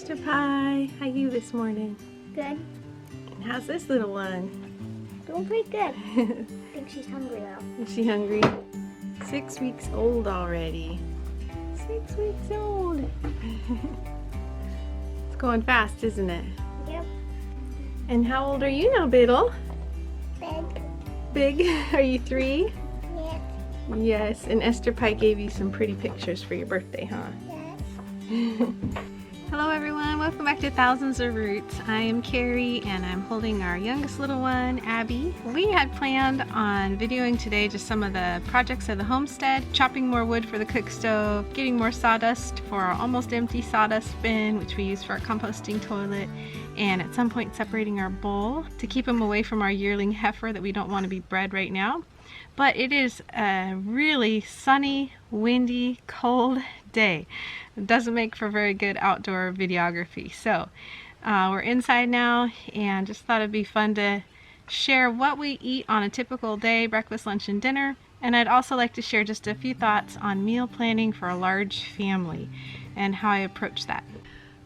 Esther Pie, how you this morning? Good. And how's this little one? Doing pretty good. I think she's hungry though. Is she hungry? 6 weeks old already. 6 weeks old. It's going fast, isn't it? Yep. And how old are you now, Biddle? Big. Big? Are you 3? Yes. Yes, and Esther Pie gave you some pretty pictures for your birthday, huh? Yes. Hello everyone, welcome back to Thousands of Roots. I am Carrie and I'm holding our youngest little one, Abby. We had planned on videoing today just some of the projects of the homestead, chopping more wood for the cook stove, getting more sawdust for our almost empty sawdust bin, which we use for our composting toilet, and at some point separating our bull to keep him away from our yearling heifer that we don't want to be bred right now. But it is a really sunny, windy, cold day. It doesn't make for very good outdoor videography. So we're inside now and just thought it'd be fun to share what we eat on a typical day, breakfast, lunch, and dinner. And I'd also like to share just a few thoughts on meal planning for a large family and how I approach that.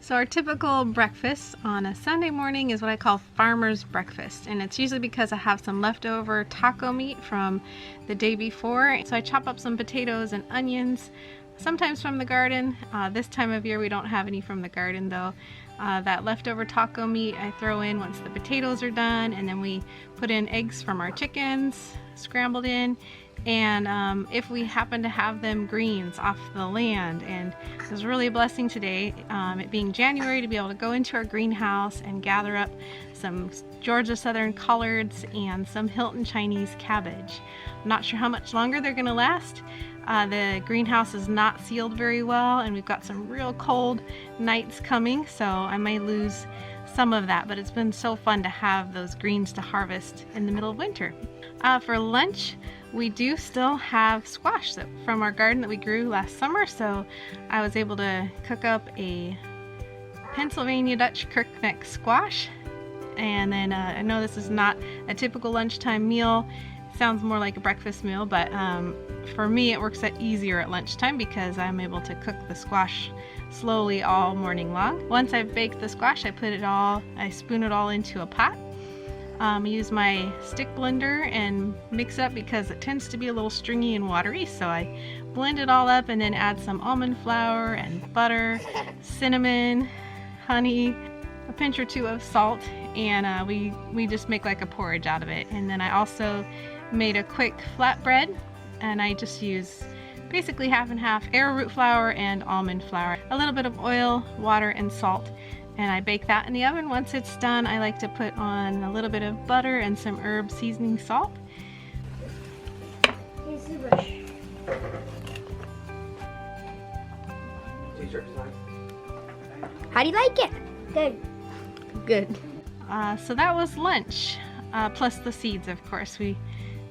So our typical breakfast on a Sunday morning is what I call farmer's breakfast, and it's usually because I have some leftover taco meat from the day before. So I chop up some potatoes and onions, sometimes from the garden. This time of year we don't have any from the garden though. That leftover taco meat I throw in once the potatoes are done, and then we put in eggs from our chickens, scrambled in, and if we happen to have them, greens off the land. And it was really a blessing today, it being January, to be able to go into our greenhouse and gather up some Georgia Southern collards and some Hilton Chinese cabbage. I'm not sure how much longer they're gonna last. The greenhouse is not sealed very well, and we've got some real cold nights coming, so I may lose some of that, but it's been so fun to have those greens to harvest in the middle of winter. For lunch, we do still have squash from our garden that we grew last summer, so I was able to cook up a Pennsylvania Dutch crookneck squash. And then I know this is not a typical lunchtime meal. It sounds more like a breakfast meal, but for me it works out easier at lunchtime because I'm able to cook the squash slowly all morning long. Once I've baked the squash, I spoon it all into a pot. I use my stick blender and mix it up because it tends to be a little stringy and watery, so I blend it all up and then add some almond flour and butter, cinnamon, honey, a pinch or two of salt, and we just make like a porridge out of it. And then I also made a quick flatbread, and I just use basically half and half arrowroot flour and almond flour, a little bit of oil, water, and salt. And I bake that in the oven. Once it's done, I like to put on a little bit of butter and some herb seasoning salt. Here's the brush. How do you like it? Good. Good. So that was lunch, plus the seeds, of course. We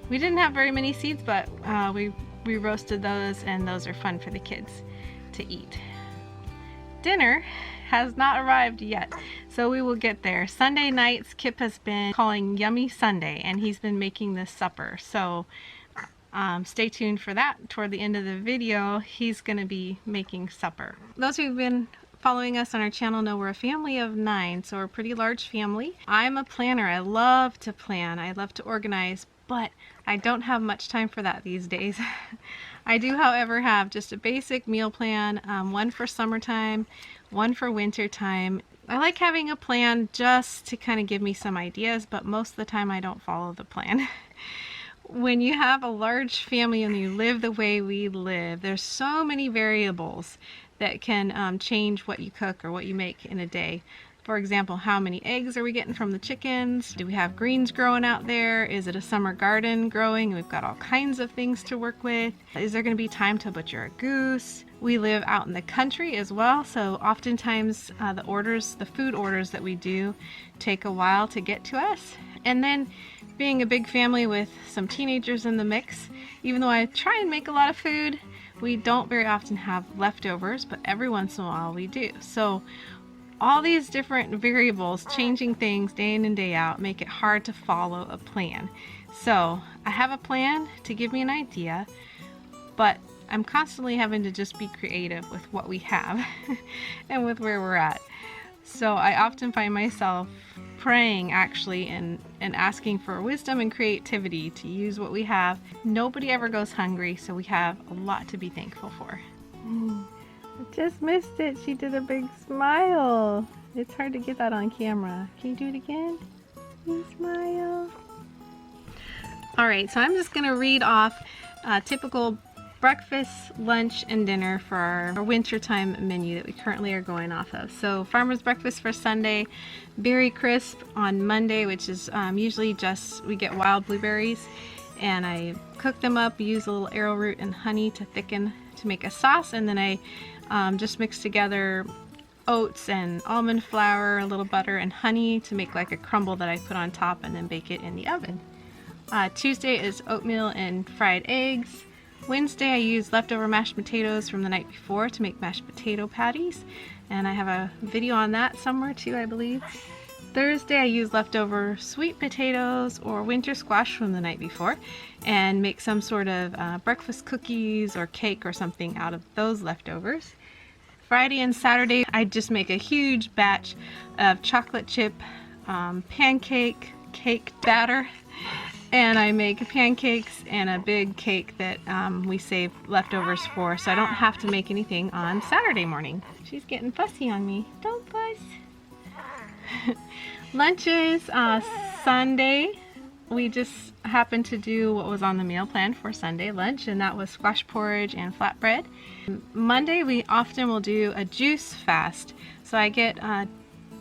didn't have very many seeds, but we roasted those, and those are fun for the kids to eat. Dinner has not arrived yet, so we will get there. Sunday nights, Kip has been calling Yummy Sunday, and he's been making this supper, so stay tuned for that. Toward the end of the video, he's going to be making supper. Those who've been following us on our channel know we're a family of 9, so we're a pretty large family. I'm a planner. I love to plan. I love to organize, but I don't have much time for that these days. I do, however, have just a basic meal plan, one for summertime, one for winter time. I like having a plan just to kind of give me some ideas, but most of the time I don't follow the plan. When you have a large family and you live the way we live, there's so many variables that can change what you cook or what you make in a day. For example, how many eggs are we getting from the chickens? Do we have greens growing out there? Is it a summer garden growing? We've got all kinds of things to work with. Is there going to be time to butcher a goose? We live out in the country as well, so oftentimes the food orders that we do take a while to get to us. And then being a big family with some teenagers in the mix, even though I try and make a lot of food, we don't very often have leftovers, but every once in a while we do. So all these different variables, changing things day in and day out, make it hard to follow a plan. So I have a plan to give me an idea, but I'm constantly having to just be creative with what we have and with where we're at. So I often find myself praying actually and asking for wisdom and creativity to use what we have. Nobody ever goes hungry, so we have a lot to be thankful for. I just missed it. She did a big smile. It's hard to get that on camera. Can you do it again? You smile. All right, so I'm just gonna read off a typical breakfast, lunch, and dinner for our wintertime menu that we currently are going off of. So farmer's breakfast for Sunday, berry crisp on Monday, which is usually just, we get wild blueberries, and I cook them up, use a little arrowroot and honey to thicken, to make a sauce, and then I just mix together oats and almond flour, a little butter, and honey to make like a crumble that I put on top and then bake it in the oven. Tuesday is oatmeal and fried eggs. Wednesday I use leftover mashed potatoes from the night before to make mashed potato patties, and I have a video on that somewhere too, I believe. Thursday I use leftover sweet potatoes or winter squash from the night before and make some sort of breakfast cookies or cake or something out of those leftovers. Friday and Saturday I just make a huge batch of chocolate chip pancake cake batter. And I make pancakes and a big cake that we save leftovers for, so I don't have to make anything on Saturday morning. She's getting fussy on me. Don't fuss. Lunches, Sunday, we just happened to do what was on the meal plan for Sunday lunch, and that was squash porridge and flatbread. Monday, we often will do a juice fast. So I get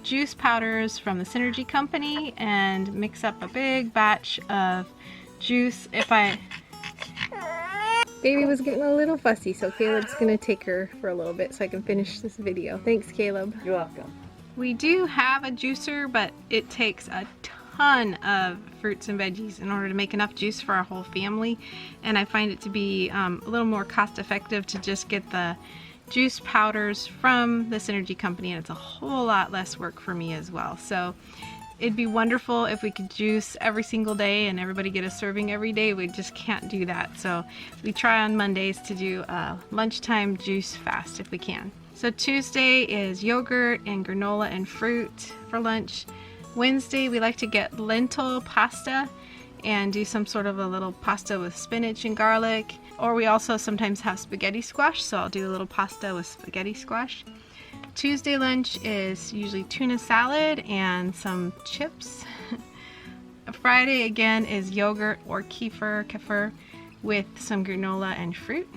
juice powders from the Synergy company and mix up a big batch of juice. Baby was getting a little fussy, so Caleb's gonna take her for a little bit so I can finish this video. Thanks, Caleb. You're welcome. We do have a juicer, but it takes a ton of fruits and veggies in order to make enough juice for our whole family, and I find it to be a little more cost effective to just get the juice powders from the Synergy company, and it's a whole lot less work for me as well. So it'd be wonderful if we could juice every single day and everybody get a serving every day. We just can't do that, so we try on Mondays to do a lunchtime juice fast if we can. So Tuesday is yogurt and granola and fruit for lunch. Wednesday we like to get lentil pasta and do some sort of a little pasta with spinach and garlic. Or we also sometimes have spaghetti squash, so I'll do a little pasta with spaghetti squash. Tuesday lunch is usually tuna salad and some chips. Friday again is yogurt or kefir with some granola and fruit.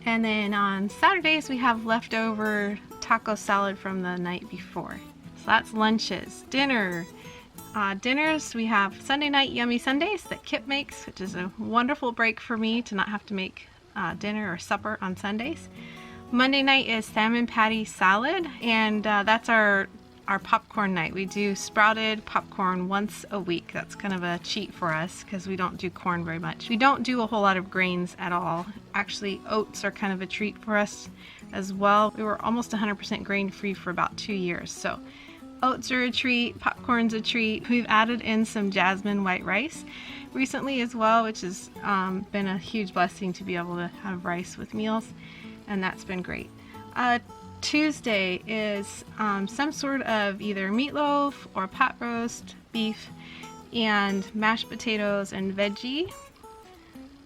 And then on Saturdays we have leftover taco salad from the night before. So that's lunches. Dinners, we have Sunday night Yummy Sundays that Kip makes, which is a wonderful break for me to not have to make dinner or supper on Sundays. Monday night is salmon patty salad, and that's our popcorn night. We do sprouted popcorn once a week. That's kind of a cheat for us because we don't do corn very much. We don't do a whole lot of grains at all. Actually, oats are kind of a treat for us as well. We were almost 100% grain free for about 2 years, so oats are a treat, popcorn's a treat. We've added in some jasmine white rice recently as well, which has been a huge blessing to be able to have rice with meals, and that's been great. Tuesday is some sort of either meatloaf or pot roast beef and mashed potatoes and veggie.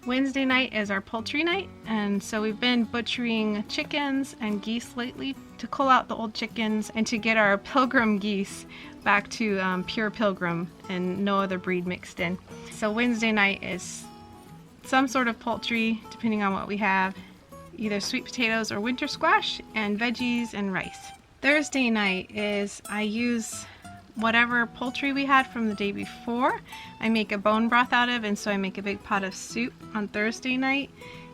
Wednesday night is our poultry night, and so we've been butchering chickens and geese lately to cull out the old chickens and to get our pilgrim geese back to pure pilgrim and no other breed mixed in. So Wednesday night is some sort of poultry, depending on what we have, either sweet potatoes or winter squash, and veggies and rice. Thursday night is I use whatever poultry we had from the day before. I make a bone broth out of, and so I make a big pot of soup on Thursday night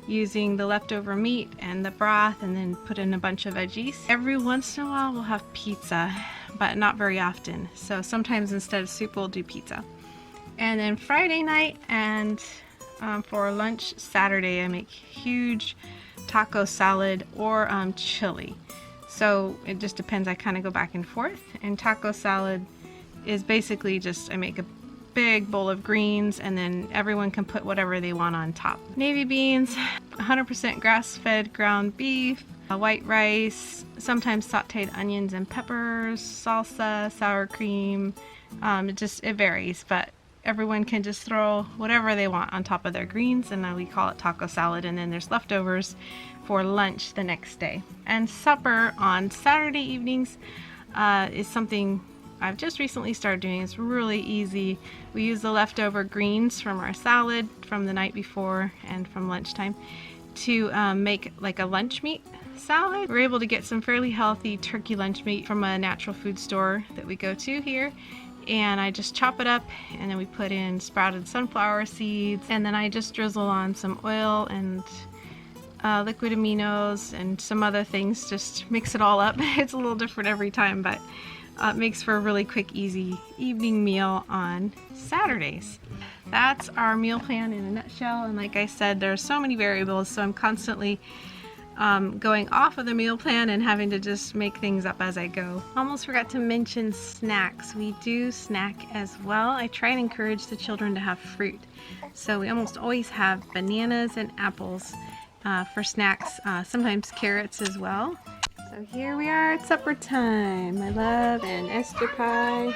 using the leftover meat and the broth, and then put in a bunch of veggies. Every once in a while we'll have pizza, but not very often. So sometimes instead of soup we'll do pizza. And then Friday night and for lunch Saturday I make huge taco salad or chili. So it just depends. I kind of go back and forth. And taco salad is basically just I make a big bowl of greens, and then everyone can put whatever they want on top. Navy beans, 100% grass-fed ground beef, white rice, sometimes sauteed onions and peppers, salsa, sour cream. It varies, but everyone can just throw whatever they want on top of their greens, and then we call it taco salad, and then there's leftovers for lunch the next day. And supper on Saturday evenings is something I've just recently started doing. It's really easy. We use the leftover greens from our salad from the night before and from lunchtime to make like a lunch meat salad. We're able to get some fairly healthy turkey lunch meat from a natural food store that we go to here. And I just chop it up, and then we put in sprouted sunflower seeds, and then I just drizzle on some oil and liquid aminos and some other things, just mix it all up. It's a little different every time, but it makes for a really quick, easy evening meal on Saturdays. That's our meal plan in a nutshell, and like I said, there's so many variables, so I'm constantly going off of the meal plan and having to just make things up as I go. Almost forgot to mention snacks. We do snack as well. I try and encourage the children to have fruit. So we almost always have bananas and apples for snacks, sometimes carrots as well. So here we are at supper time. My love and Esther Pie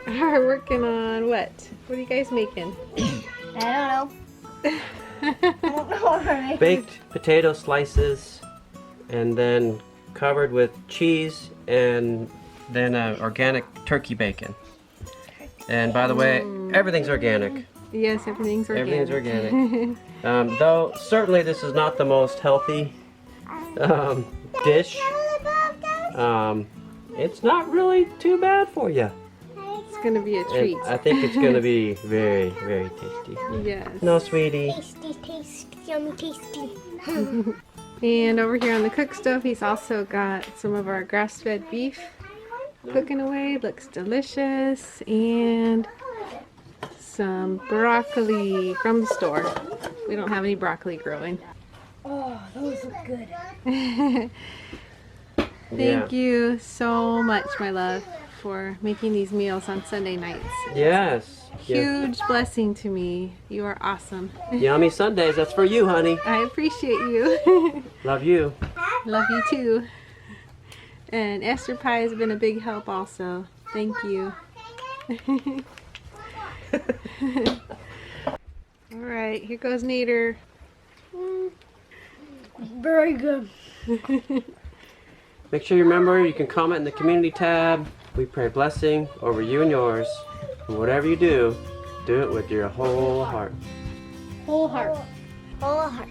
are working on what? What are you guys making? I don't know. I don't know what we're making. Baked potato slices, and then covered with cheese, and then organic turkey bacon. And by the way, everything's organic. Yes, everything's organic. Everything's organic. Though certainly this is not the most healthy dish. It's not really too bad for you. It's gonna be a treat. I think it's gonna be very, very tasty. Yes. No, sweetie. Tasty, tasty, yummy, tasty. And over here on the cook stove, he's also got some of our grass-fed beef cooking away. Looks delicious. And some broccoli from the store. We don't have any broccoli growing. Oh, those look good. Thank you so much, my love, for making these meals on Sunday nights. Yes. Huge blessing to me. You are awesome. Yummy Sundays. That's for you, honey. I appreciate you. Love you. Love you too. And Esther Pie has been a big help also. Thank you. Alright, here goes Nader. Very good. Make sure you remember you can comment in the community tab. We pray blessing over you and yours. And whatever you do it with your whole heart. Whole heart. Whole heart.